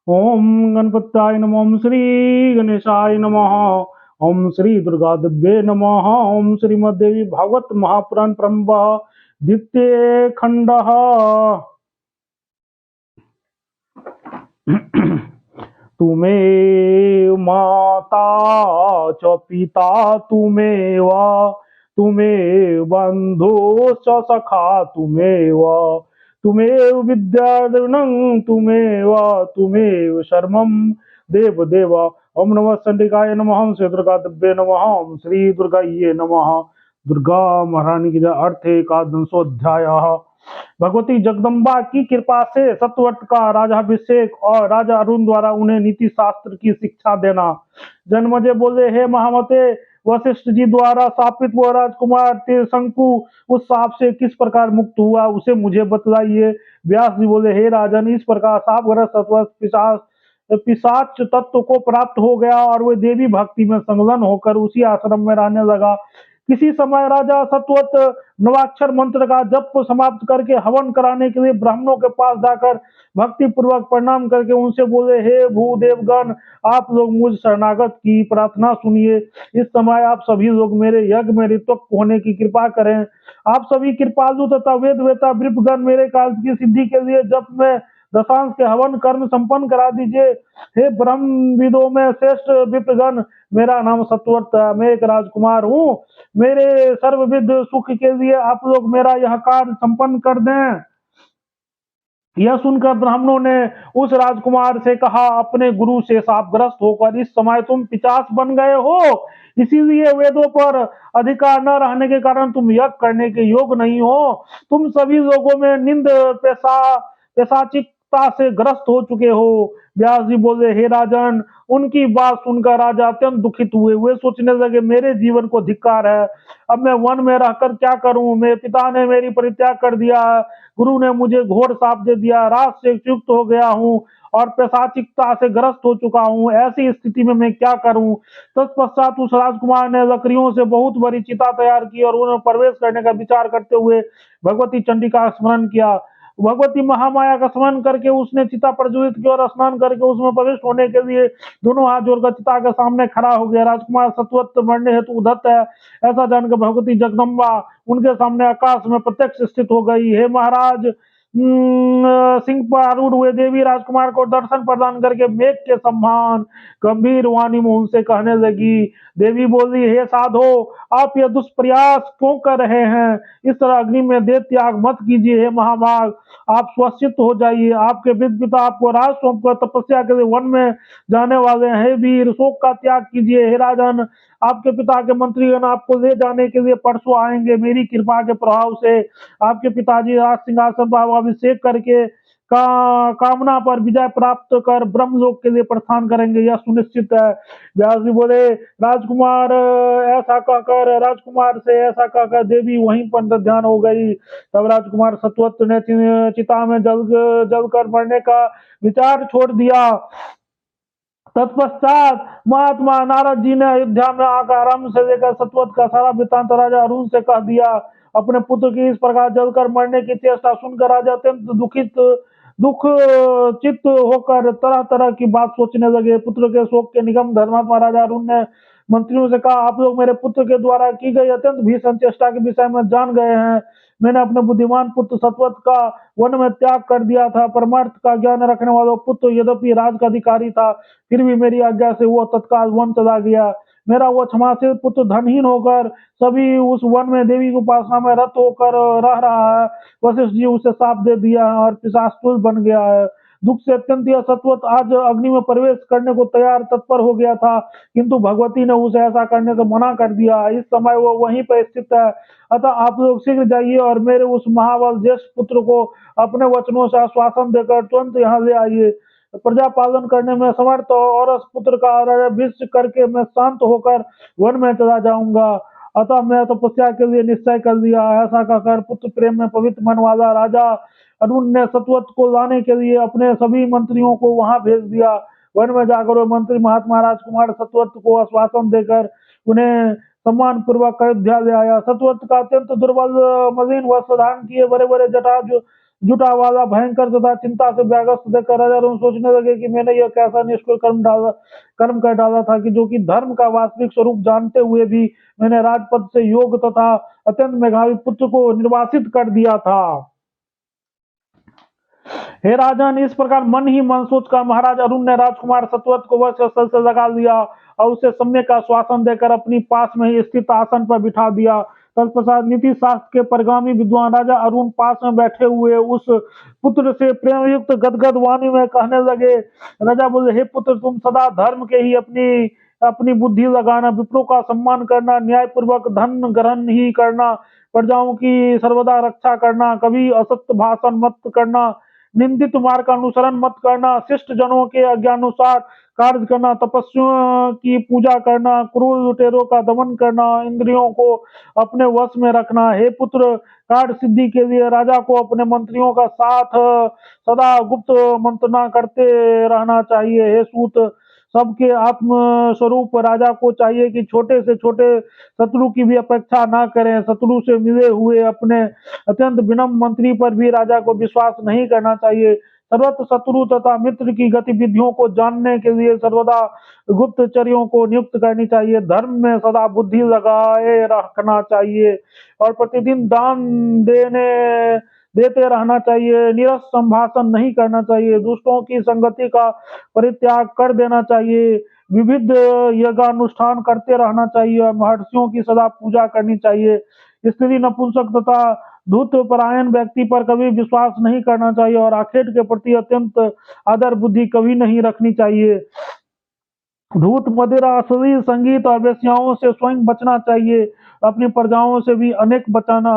ओम गणपत्याय नमः। ओम श्री गणेशाय नमः। ओम श्री दुर्गा दिव्ये नमः। ओम श्रीमद्देवी भागवत महापुराण प्रम्भ द्वितीय खंड। तुमेव माता च पिता तुमेव, तुमेव बन्धुश्च सखा तुमेव, तुमेव विद्याधरणं तुमेव, तुमेव शर्मं देव देव। ओम नमः चंडिकाय नमः। ओम श्री दुर्गा दिव्ये नमः। ओम श्री दुर्गाये नमः। दुर्गा महारानी की जय। अर्थ एकादशोऽध्याय। भगवती जगदम्बा की कृपा से सतवट का राजाभिषेक और राजा अरुण द्वारा उन्हें नीति शास्त्र की शिक्षा देना। जन्मजय बोले, हे महामते, वशिष्ठ जी द्वारा शापित वो राजकुमार शंकु उस साप से किस प्रकार मुक्त हुआ, उसे मुझे बतलाइए। व्यास जी बोले, हे राजन, इस प्रकार सापग्रस्त सत्वत पिशाच पिशाच तत्व को प्राप्त हो गया और वह देवी भक्ति में संलग्न होकर उसी आश्रम में रहने लगा। किसी समय राजा सतवत नवाक्षर मंत्र का जप समाप्त करके हवन कराने के लिए ब्राह्मणों के पास जाकर भक्ति पूर्वक प्रणाम करके उनसे बोले, हे भूदेवगण, आप लोग मुझ शरणागत की प्रार्थना सुनिए। इस समय आप सभी लोग मेरे यज्ञ में ऋत्वक होने की कृपा करें। आप सभी कृपालु तथा वेद वेता वृपगण मेरे कार्य की सिद्धि के लिए जप में दशांश के हवन कर्म संपन्न करा दीजिए। हे ब्रह्मविदों में श्रेष्ठ विप्रगण, मेरा नाम सत्वर्त है, मैं एक राजकुमार हूँ। मेरे सर्वविध सुख के लिए आप लोग मेरा यह कार्य संपन्न कर दें। यह सुनकर ब्राह्मणों ने उस राजकुमार से कहा, अपने गुरु से शापग्रस्त होकर इस समय तुम पिशाच बन गए हो, इसीलिए वेदों पर अधिकार न रहने के कारण तुम यज्ञ करने के योग नहीं हो। तुम सभी लोगों में निंद पेशाचिकता से ग्रस्त हो चुके हो। व्यास जी बोले, हे राजन, उनकी बात सुनकर राजा अत्यंत दुखित हुए। वे सोचने लगे, मेरे जीवन को धिक्कार है, अब मैं वन में रहकर क्या करूं। मेरे पिता ने मेरी परित्याग कर दिया, गुरु ने मुझे घोर साप दे दिया, रात से युक्त हो गया हूँ और पैशाचिकता से ग्रस्त हो चुका हूँ। ऐसी स्थिति में मैं क्या करूं। तत्पश्चात उस राजकुमार ने लकड़ियों से बहुत बड़ी चिता तैयार की और उन्हें प्रवेश करने का विचार करते हुए भगवती चंडी का स्मरण किया। भगवती महामाया का स्मरण करके उसने चिता प्रज्वलित की और स्नान करके उसमें प्रविष्ट होने के लिए दोनों हाथ जोड़कर चिता के सामने खड़ा हो गया। राजकुमार सत्वत मरने हेतु उद्धत है, ऐसा जानकर भगवती जगदम्बा उनके सामने आकाश में प्रत्यक्ष स्थित हो गई। हे महाराज, सिंह पर आरूढ़ हुए देवी राजकुमार को दर्शन प्रदान करके मेघ के सम्मान गंभीर वाणी में उनसे कहने लगी। देवी बोली, हे साधो, आप यह दुष्प्रयास क्यों कर रहे हैं। इस तरह अग्नि में देह त्याग मत कीजिए। हे महाभाग, आप स्वस्तित हो जाइए। आपके वृद्ध पिता आपको राज सौंप कर तपस्या के लिए वन में जाने वाले हैं। हे वीर, शोक का त्याग कीजिए। हे राजन, आपके पिता के मंत्रीगण आपको ले जाने के लिए परसों आएंगे। मेरी कृपा के प्रभाव से आपके पिताजी राज सिंहासन पर अभिषेक करके कामना पर विजय प्राप्त कर ब्रह्मलोक के लिए प्रस्थान करेंगे, यह सुनिश्चित है। व्यास जी बोले, राजकुमार ऐसा कहकर राजकुमार से ऐसा कहकर देवी वहीं पर ध्यान हो गई। तब राजकुमार सत्वत ने चिता में जलकर मरने का विचार छोड़ दिया। तत्पश्चात महात्मा नारद जी ने अयोध्या में आकर आराम से लेकर सतवत का सारा वृतांत राजा अरुण से कह दिया। अपने पुत्र की इस प्रकार जलकर मरने की चेष्टा सुनकर राजा अत्यंत दुख चित्त होकर तरह तरह की बात सोचने लगे। पुत्र के शोक के निगम धर्मात्मा राजा अरुण ने मंत्रियों से कहा, आप लोग मेरे पुत्र के द्वारा की गई अत्यंत भीषण चेष्टा के विषय में जान गए हैं। मैंने अपने बुद्धिमान पुत्र सतवत का वन में त्याग कर दिया था। परमार्थ का ज्ञान रखने वाला पुत्र यद्यपि राज का अधिकारी था, फिर भी मेरी आज्ञा से वो तत्काल वन चला गया। मेरा वो क्षमाशील पुत्र धनहीन होकर सभी उस वन में देवी की उपासना में रत होकर रह रहा है। वशिष्ठ जी उसे साप दे दिया है और पिशाचतुल्य बन गया है। दुख से अत्यंत यह सतवत आज अग्नि में प्रवेश करने को तैयार तत्पर हो गया था, किंतु भगवती ने उसे ऐसा करने से मना कर दिया। इस समय वो वहीं पर स्थित है, अतः आप लोग शीघ्र जाइए और मेरे उस महाबल ज्येष्ठ पुत्र को अपने वचनों से आश्वासन देकर तुरंत यहाँ ले आइए। प्रजा पालन करने में समर्थ और उस पुत्र का अभिषेक करके मैं शांत होकर वन में चला जाऊंगा। अतः मैं तपस्या के लिए निश्चय कर लिया। ऐसा कहकर पुत्र प्रेम में पवित्र मन वाला राजा अरुण ने सतवत को लाने के लिए अपने सभी मंत्रियों को वहां भेज दिया। वन में जाकर वो मंत्री महात्मा राजकुमार सतवत को आश्वासन देकर उन्हें सम्मान पूर्वक अयोध्या ले आया। सतवत का अत्यंत दुर्बल मलिन वस्त्र धारण किए बड़े बड़े जटा जुटा वाला भयंकर तथा चिंता से व्याग्रस्त देखकर राजा अरुण सोचने लगे कि मैंने यह कैसा निष्ठुर कर्म कर डाला था कि जो कि धर्म का वास्तविक स्वरूप जानते हुए भी मैंने राजपद से योग तथा अत्यंत मेधावी पुत्र को निर्वासित कर दिया था। हे राजन, इस प्रकार मन ही मन सोचकर महाराज अरुण ने राजकुमार सतवत को वश स्थल से लगा लिया और उसे सम्यक का श्वासन देकर अपनी पास में ही स्थित आसन पर बिठा दिया। तत्पश्चात नीति शास्त्र के परगामी विद्वान राजा अरुण पास में बैठे हुए उस पुत्र से प्रेम युक्त गदगद वाणी में कहने लगे। राजा बोले, हे पुत्र, तुम सदा धर्म के ही अपनी अपनी बुद्धि लगाना, विप्रों का सम्मान करना, न्याय पूर्वक धन ग्रहण ही करना, प्रजाओं की सर्वदा रक्षा करना, कभी असत्य भाषण मत करना, निंदित मार्ग का अनुसरण मत करना, शिष्ट जनों के आज्ञानुसार कार्य करना, तपस्वियों की पूजा करना, क्रूर लुटेरों का दमन करना, इंद्रियों को अपने वश में रखना। हे पुत्र, कार्य सिद्धि के लिए राजा को अपने मंत्रियों का साथ सदा गुप्त मंत्रणा करते रहना चाहिए। हे सूत, सबके आत्म स्वरूप राजा को चाहिए कि छोटे से छोटे शत्रु की भी अपेक्षा ना करें। शत्रु से मिले हुए अपने अत्यंत विनम्र मंत्री पर भी राजा को विश्वास नहीं करना चाहिए। सर्वत्र शत्रु तथा मित्र की गतिविधियों को जानने के लिए सर्वदा गुप्तचर्यों को नियुक्त करनी चाहिए। धर्म में सदा बुद्धि लगाए रखना चाहिए और प्रतिदिन दान देने देते रहना चाहिए। निरस संभाषण नहीं करना चाहिए। दुष्टों की संगति का परित्याग कर देना चाहिए। विविध यज्ञानुष्ठान करते रहना चाहिए और महर्षियों की सदा पूजा करनी चाहिए। स्त्री, नपुंसक तथा धूर्त परायण व्यक्ति पर कभी विश्वास नहीं करना चाहिए और आखेट के प्रति अत्यंत आदर बुद्धि कभी नहीं रखनी चाहिए। धूत, मदिरा, अश्लील संगीत और वेश्याओं से स्वयं बचना चाहिए। अपनी प्रजाओं से भी अनेक बचाना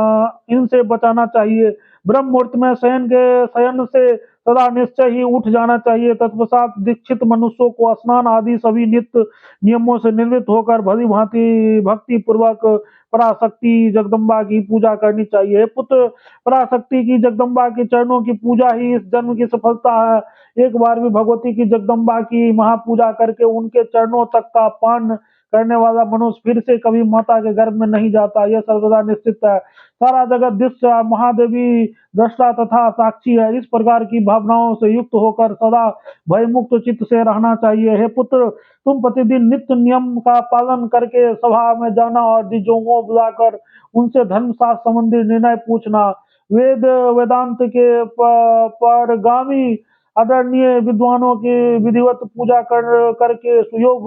इनसे बचाना चाहिए। ब्रह्म मुहूर्त में शयन से सदा निश्चय ही उठ जाना चाहिए। तत्पश्चात दीक्षित मनुष्यों को स्नान आदि सभी नित्य नियमों से निर्मित होकर भली भांति भक्ति पूर्वक पराशक्ति जगदम्बा की पूजा करनी चाहिए। पुत्र, पराशक्ति की जगदम्बा के चरणों की पूजा ही इस जन्म की सफलता है। एक बार भी भगवती की जगदम्बा की महापूजा करके उनके चरणों तक का पान करने वाला मनुष्य फिर से कभी माता के गर्भ में नहीं जाता, यह सर्वदा निश्चित है। सारा जगत दृश्य महादेवी दृष्टा तथा साक्षी है। इस प्रकार की भावनाओं से युक्त होकर सदा भयमुक्त चित्त से रहना चाहिए। हे पुत्र, तुम प्रतिदिन नित्य नियम का पालन करके सभा में जाना और द्विजों बुलाकर उनसे धर्मशास्त्र संबंधी निर्णय पूछना। वेदांत के परगामी आदरणीय विद्वानों की विधिवत पूजा करके सुयोग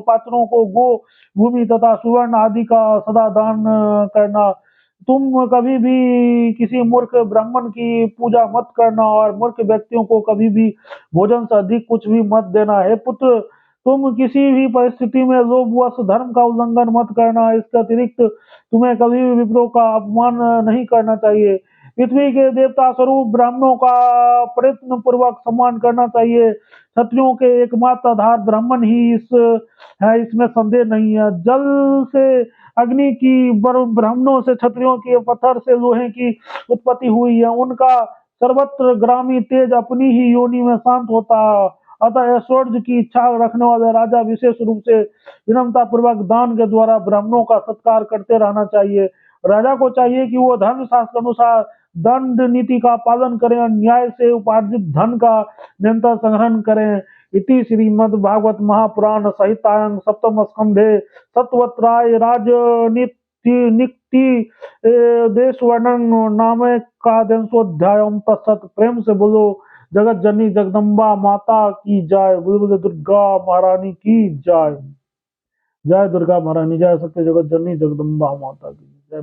पात्रों को गो भूमि तथा सुवर्ण आदि का सदा दान करना। तुम कभी भी किसी मूर्ख ब्राह्मण की पूजा मत करना और मूर्ख व्यक्तियों को कभी भी भोजन से अधिक कुछ भी मत देना। हे पुत्र, तुम किसी भी परिस्थिति में लोभवश धर्म का उल्लंघन मत करना। इसके अतिरिक्त तुम्हें कभी भी विप्रों का अपमान नहीं करना चाहिए। पृथ्वी के देवता स्वरूप ब्राह्मणों का प्रयत्न पूर्वक सम्मान करना चाहिए। क्षत्रियों के एकमात्र आधार ब्राह्मण ही इस है, इसमें संदेह नहीं है। जल से अग्नि की, ब्राह्मणों से क्षत्रियों की, पत्थर से लोहे की उत्पत्ति हुई है। उनका सर्वत्र ग्रामी तेज अपनी ही योनि में शांत होता है। अतः ऐश्वर्य की इच्छा रखने वाले राजा विशेष रूप से विनम्रता पूर्वक दान के द्वारा ब्राह्मणों का सत्कार करते रहना चाहिए। राजा को चाहिए कि वो धर्म शास्त्र अनुसार दंड नीति का पालन करें और न्याय से उपार्जित धन का निरंतर संग्रहण करें। इति श्रीमद् भागवत महापुराण संहितायां सप्तम स्कंधे सत्वत्राय राजनीति निक्ति देश वर्णन नाम का 300 तत्सत। प्रेम से बोलो जगत जननी जगदम्बा माता की जय। बोलो दुर्गा महारानी की जय। जय दुर्गा महारानी, जय सत्य जगत जननी जगदम्बा माता की जय।